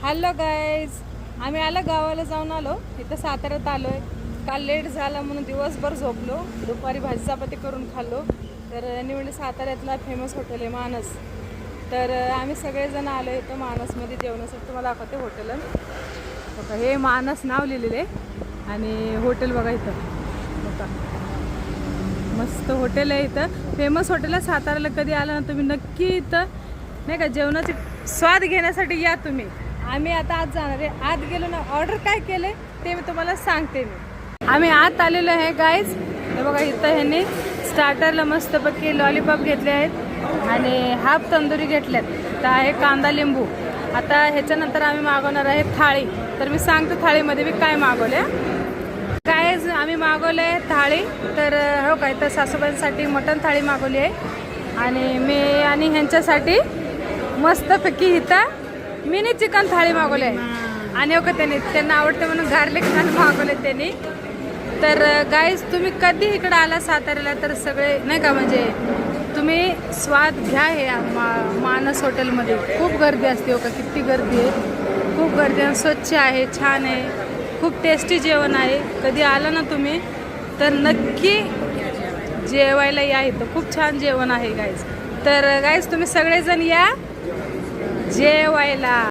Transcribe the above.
Hello guys, आम्ही गावाला जाऊन आलो. इथं साताऱ्यात आलोय. काल लेट झाला म्हणून दिवसभर झोपलो. दुपारी भाजी चपाती करून खाल्लो. तर निवडली साताऱ्यातला फेमस हॉटेल आहे मानस. तर आम्ही सगळेजण आलो इथं मानसमध्ये जेवणासाठी. तुम्हाला दाखवते हॉटेल. बघा हे मानस नाव लिहिलेलं आहे आणि हॉटेल बघा इथं. बघा मस्त हॉटेल आहे इथं. फेमस हॉटेल आहे साताऱ्याला. कधी आला ना तुम्ही नक्की इथं नाही का जेवणाचे स्वाद घेण्यासाठी या तुम्ही. आम्ही आता आज जाणार आहे. आत गेलो ना, ऑर्डर काय केले ते मी तुम्हाला सांगते. आम्ही आत आलेलो आहे गाईज. हे बघा इथं ह्यांनी स्टार्टरला मस्तपैकी लॉलीपॉप घेतले आहेत आणि हाफ तंदुरी घेतल्यात. तर आहे कांदा लिंबू. आता ह्याच्यानंतर आम्ही मागवणार आहे थाळी. तर मी सांगतो थाळीमध्ये मी काय मागवले. काय आम्ही मागवले आहे थाळी. तर हो काय तर सासूबाईंसाठी मटण थाळी मागवली आहे आणि मी आणि ह्यांच्यासाठी मस्तपैकी इथं मिनी चिकन थाळी मागवली आहे. आणि हो का त्यांना आवडते म्हणून गार्लिक नान मागवले त्यांनी. तर गाईज तुम्ही कधी इकडं आला साताऱ्याला तर सगळे नाही का म्हणजे तुम्ही स्वाद घ्या हे मानस हॉटेलमध्ये. खूप गर्दी असते. हो का किती गर्दी आहे, खूप गर्दी आहे. स्वच्छ आहे, छान आहे, खूप टेस्टी जेवण आहे. कधी आला ना तुम्ही तर नक्की जेवायला या. इथं खूप छान जेवण आहे गाईज. तर गाईज तुम्ही सगळेजण या जेवायला.